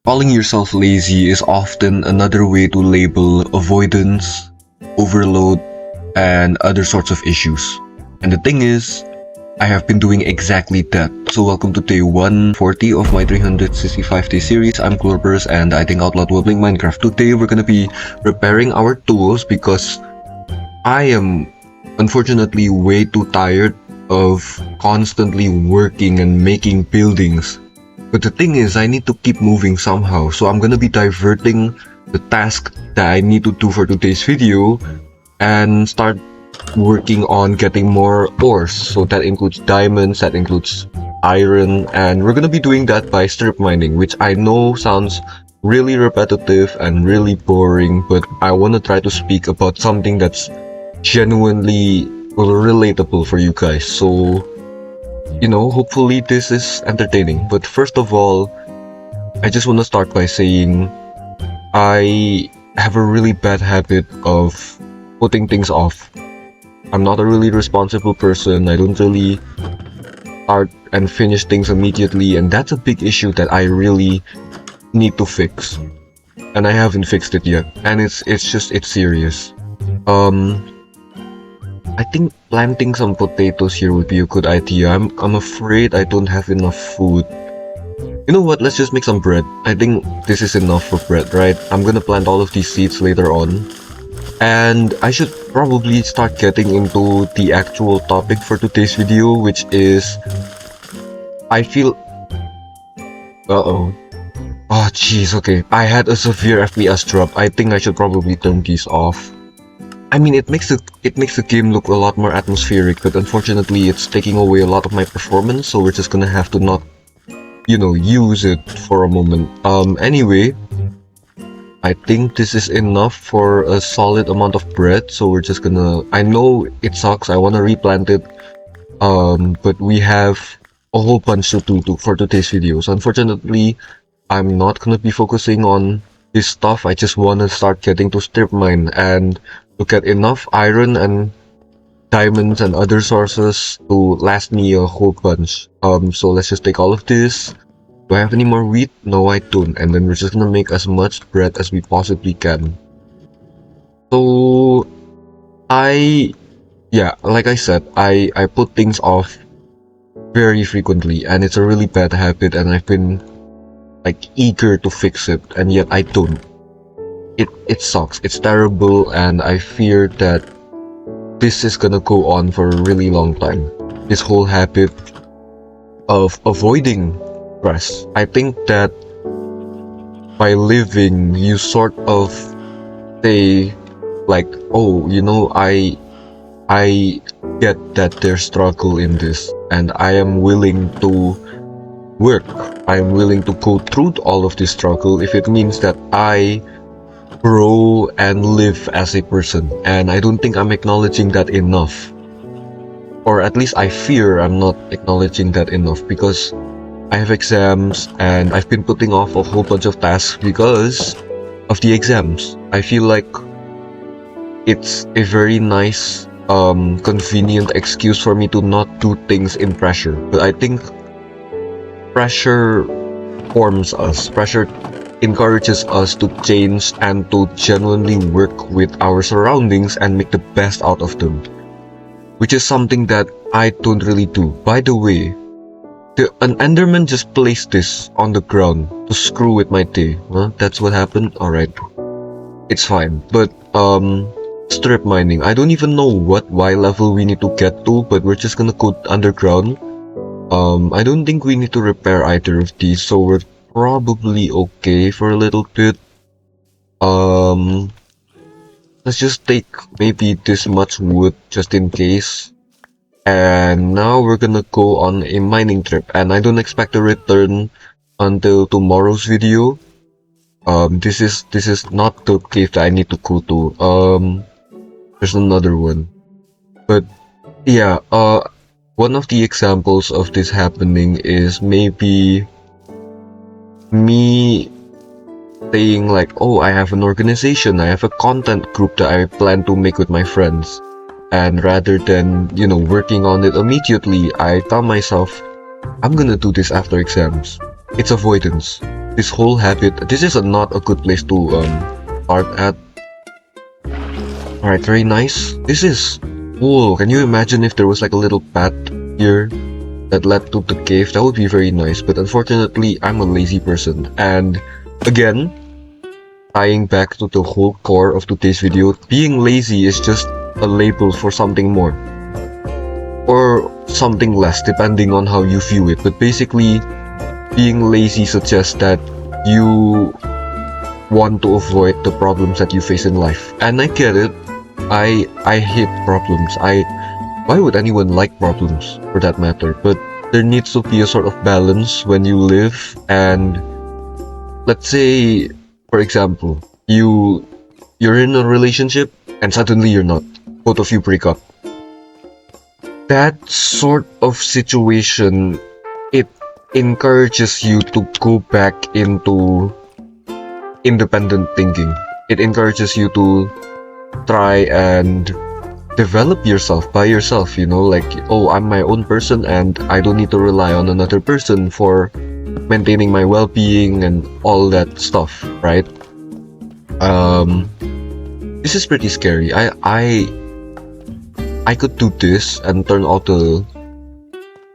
Calling yourself lazy is often another way to label avoidance, overload, and other sorts of issues. And the thing is, I have been doing exactly that. So welcome to day 140 of my 365-day series. I'm Glorporous and I think out loud while playing Minecraft. Today we're gonna be repairing our tools because I am unfortunately way too tired of constantly working and making buildings. But the thing is, I need to keep moving somehow, so I'm gonna be diverting the task that I need to do for today's video and start working on getting more ores. So that includes diamonds, that includes iron, and we're gonna be doing that by strip mining, which I know sounds really repetitive and really boring, but I wanna try to speak about something that's genuinely relatable for you guys. So hopefully this is entertaining. But first of all, I just want to start by saying I have a really bad habit of putting things off. I'm not a really responsible person. I don't really start and finish things immediately, and that's a big issue that I really need to fix. And I haven't fixed it yet. And it's serious. I think planting some potatoes here would be a good idea. I'm afraid I don't have enough food. You know what? Let's just make some bread. I think this is enough for bread, right? I'm gonna plant all of these seeds later on. And I should probably start getting into the actual topic for today's video, which is I feel oh jeez, okay. I had a severe FPS drop. I think I should probably turn these off. I mean, it makes the game look a lot more atmospheric, but unfortunately it's taking away a lot of my performance, so we're just gonna have to not, use it for a moment. Anyway, I think this is enough for a solid amount of bread, so we're just gonna, I know it sucks, I wanna replant it, but we have a whole bunch to do for today's video. So unfortunately, I'm not gonna be focusing on this stuff. I just wanna start getting to strip mine and to get enough iron and diamonds and other sources to last me a whole bunch. So let's just take all of this. Do I have any more wheat? No, I don't. And then we're just gonna make as much bread as we possibly can. So like I said, I put things off very frequently, and it's a really bad habit, and I've been like eager to fix it, and yet I don't. It sucks, it's terrible, and I fear that this is gonna go on for a really long time. This whole habit of avoiding stress. I think that by living, you sort of say like, oh, I get that there's struggle in this, and I am willing to work. I'm willing to go through all of this struggle if it means that I grow and live as a person. And I don't think I'm acknowledging that enough, or at least I fear I'm not acknowledging that enough, because I have exams and I've been putting off a whole bunch of tasks because of the exams. I feel like it's a very nice convenient excuse for me to not do things in pressure, but I think pressure forms us. Pressure encourages us to change and to genuinely work with our surroundings and make the best out of them, which is something that I don't really do. By the way, an enderman just placed this on the ground to screw with my day. Huh? That's what happened? Alright, it's fine. But strip mining, I don't even know what Y level we need to get to, but we're just gonna go underground. I don't think we need to repair either of these, so we're probably okay for a little bit. Let's just take maybe this much wood just in case. And now we're gonna go on a mining trip, and I don't expect a return until tomorrow's video. This is not the cave that I need to go to. There's another one. But yeah, one of the examples of this happening is maybe me saying like, oh, I have an organization, I have a content group that I plan to make with my friends, and rather than working on it immediately, I tell myself I'm gonna do this after exams. It's avoidance. this whole habit. This is not a good place to start at. Alright, very nice. This is cool. Can you imagine if there was like a little path here that led to the cave? That would be very nice, but unfortunately I'm a lazy person. And again, tying back to the whole core of today's video, being lazy is just a label for something more or something less, depending on how you view it. But basically, being lazy suggests that you want to avoid the problems that you face in life. And I get it. I hate problems. Why would anyone like problems for that matter? But there needs to be a sort of balance when you live. And let's say, for example, you're in a relationship and suddenly you're not. Both of you break up. That sort of situation, it encourages you to go back into independent thinking. It encourages you to try and develop yourself by yourself, you know, like, oh, I'm my own person and I don't need to rely on another person for maintaining my well-being and all that stuff, right? This is pretty scary. I could do this and turn out the,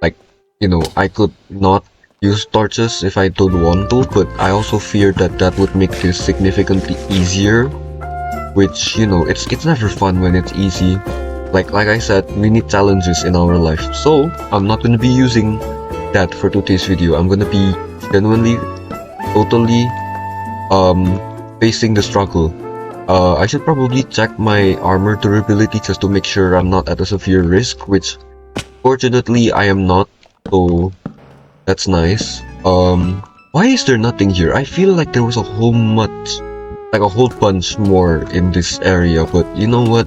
like, you know, I could not use torches if I don't want to, but I also fear that that would make this significantly easier, which, you know, it's never fun when it's easy. Like I said, we need challenges in our life, so I'm not going to be using that for today's video. I'm going to be genuinely, totally facing the struggle. I should probably check my armor durability just to make sure I'm not at a severe risk, which fortunately I am not, so that's nice. Why is there nothing here? I feel like there was a whole bunch more in this area, but you know what?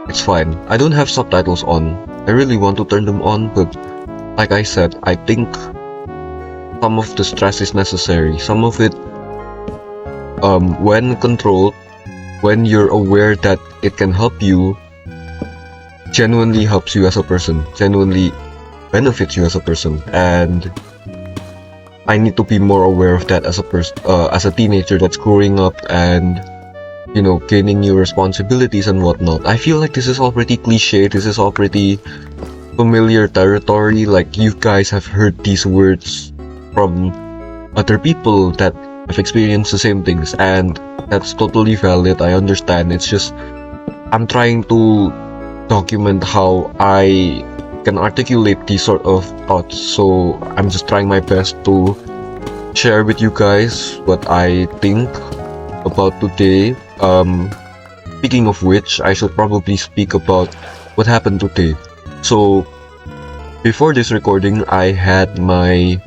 It's fine. I don't have subtitles on. I really want to turn them on, but like I said, I think some of the stress is necessary. Some of it, when controlled, when you're aware that it can help you, genuinely helps you as a person, genuinely benefits you as a person. And I need to be more aware of that as a teenager that's growing up and, you know, gaining new responsibilities and whatnot. I feel like this is already cliche, this is already familiar territory. Like, you guys have heard these words from other people that have experienced the same things, and that's totally valid. I understand. It's just I'm trying to document how I can articulate these sort of thoughts, so I'm just trying my best to share with you guys what I think about today. Speaking of which, I should probably speak about what happened today. So before this recording, I had my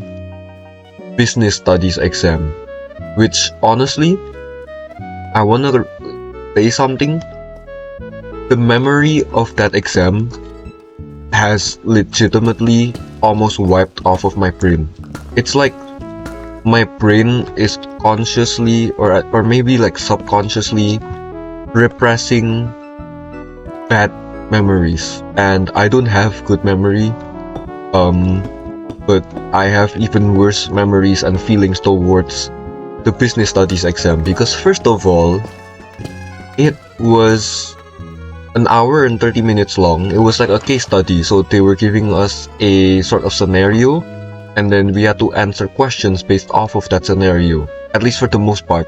business studies exam, which honestly, I wanna say something. The memory of that exam has legitimately almost wiped off of my brain. It's like my brain is consciously or maybe like subconsciously repressing bad memories, and I don't have good memory, but I have even worse memories and feelings towards the business studies exam, because first of all, it was an hour and 30 minutes long. It was like a case study, so they were giving us a sort of scenario, and then we had to answer questions based off of that scenario, at least for the most part.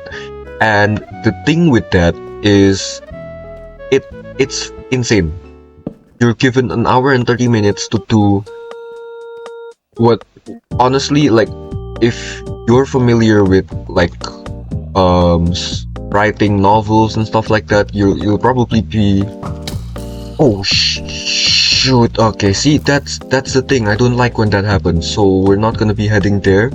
And the thing with that is, it's insane. You're given an hour and 30 minutes to do what, honestly, like, if you're familiar with like writing novels and stuff like that, you'll probably be, oh shoot, okay, see, that's the thing. I don't like when that happens, so we're not gonna be heading there.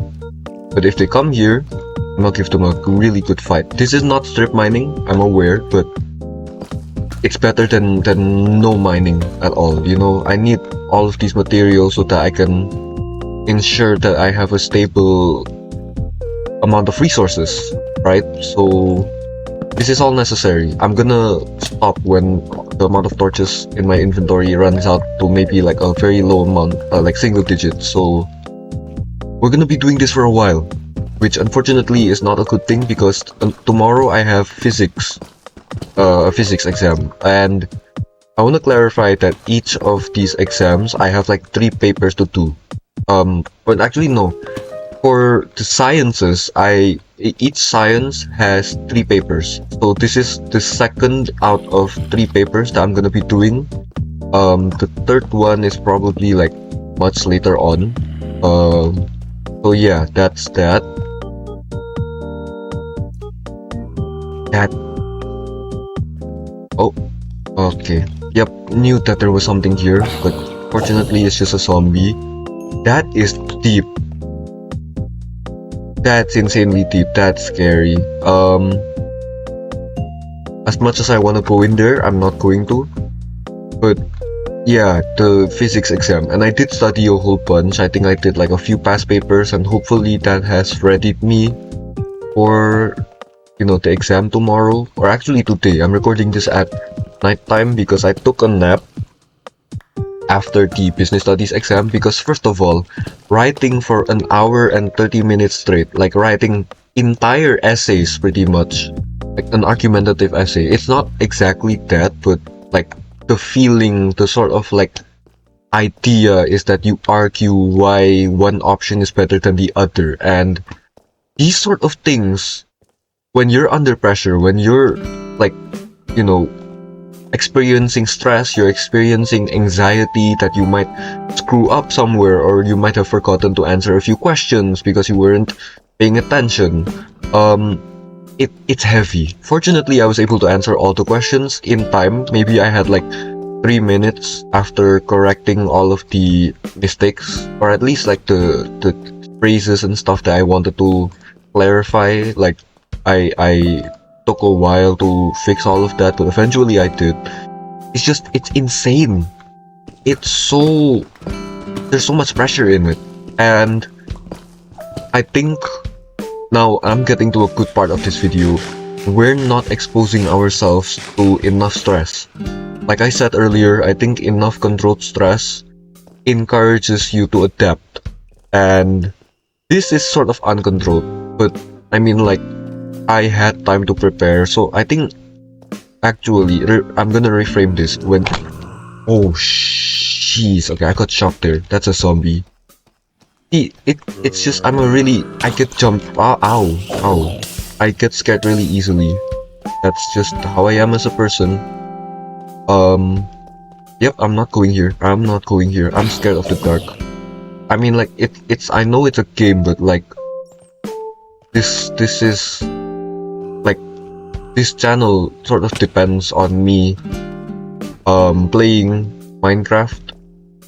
But if they come here, I'm gonna give them a really good fight. This is not strip mining, I'm aware, but it's better than no mining at all, you know. I need all of these materials so that I can ensure that I have a stable amount of resources, right? So this is all necessary. I'm gonna stop when the amount of torches in my inventory runs out to maybe like a very low amount, like single digits. So we're gonna be doing this for a while, which unfortunately is not a good thing because tomorrow I have a physics exam, and I want to clarify that each of these exams I have like 3 papers to do. But actually no. For the sciences, each science has 3 papers. So this is the second out of 3 papers that I'm gonna be doing. The third one is probably like much later on. So yeah, that's that. Oh, okay. Yep, knew that there was something here, but fortunately it's just a zombie. That is deep. That's insanely deep. That's scary. As much as I want to go in there, I'm not going to. But yeah, the physics exam, and I did study a whole bunch. I think I did like a few past papers, and hopefully that has readied me for, you know, the exam tomorrow, or actually today. I'm recording this at nighttime because I took a nap after the business studies exam, because first of all, writing for an hour and 30 minutes straight, like writing entire essays pretty much, like an argumentative essay, it's not exactly that, but like the feeling, the sort of like idea is that you argue why one option is better than the other, and these sort of things, when you're under pressure, when you're like, you know, experiencing stress, you're experiencing anxiety that you might screw up somewhere, or you might have forgotten to answer a few questions because you weren't paying attention. It's heavy. Fortunately, I was able to answer all the questions in time. Maybe I had like 3 minutes after correcting all of the mistakes, or at least like the phrases and stuff that I wanted to clarify. Like I took a while to fix all of that, but eventually I did. It's insane. It's so, there's so much pressure in it, and I think now I'm getting to a good part of this video. We're not exposing ourselves to enough stress. Like I said earlier, I think enough controlled stress encourages you to adapt, and this is sort of uncontrolled, but I mean, like, I had time to prepare, so I think actually I'm gonna reframe this when, oh jeez, okay, I got shocked there. That's a zombie. It's just I get jumped. Ow. I get scared really easily. That's just how I am as a person. Yep, I'm not going here. I'm scared of the dark. I mean, like, I know it's a game, but like, this is like, this channel sort of depends on me playing Minecraft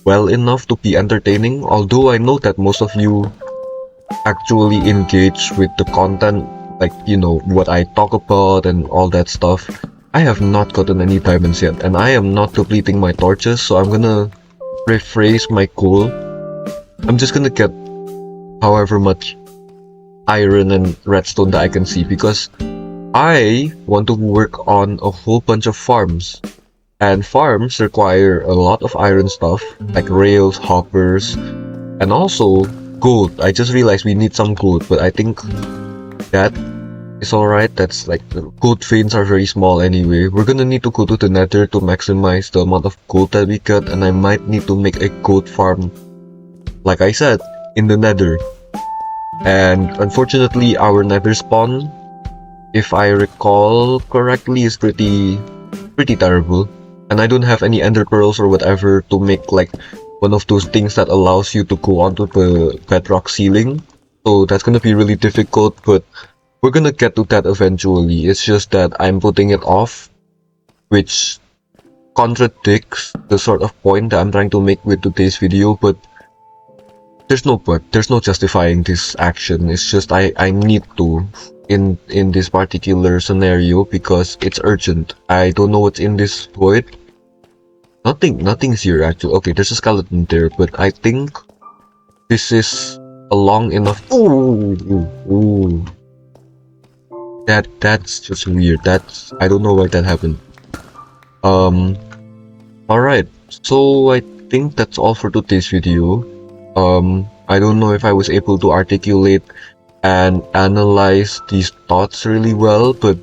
well enough to be entertaining, although I know that most of you actually engage with the content, like, you know, what I talk about and all that stuff. I have not gotten any diamonds yet, and I am not completing my torches, so I'm gonna rephrase my goal. I'm just gonna get however much iron and redstone that I can see, because I want to work on a whole bunch of farms, and farms require a lot of iron stuff, like rails, hoppers, and also gold. I just realized we need some gold, but I think that is alright. That's like, the gold veins are very small anyway. We're gonna need to go to the nether to maximize the amount of gold that we get, and I might need to make a gold farm, like I said, in the nether. And unfortunately, our nether spawn, if I recall correctly, is pretty terrible, and I don't have any ender pearls or whatever to make like one of those things that allows you to go onto the bedrock ceiling. So that's gonna be really difficult, but we're gonna get to that eventually. It's just that I'm putting it off, which contradicts the sort of point that I'm trying to make with today's video, but there's no justifying this action. It's just I need to in this particular scenario because it's urgent. I don't know what's in this void. Nothing's here actually. Okay, there's a skeleton there, but I think this is a long enough. Ooh. That's just weird. I don't know why that happened. Alright, so I think that's all for today's video. I don't know if I was able to articulate and analyze these thoughts really well, but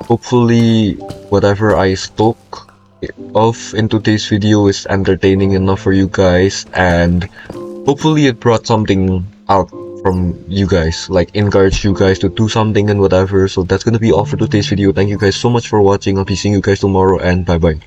hopefully whatever I spoke of in today's video is entertaining enough for you guys, and hopefully it brought something out from you guys, like encourage you guys to do something and whatever. So that's gonna be all for today's video. Thank you guys so much for watching. I'll be seeing you guys tomorrow, and bye bye.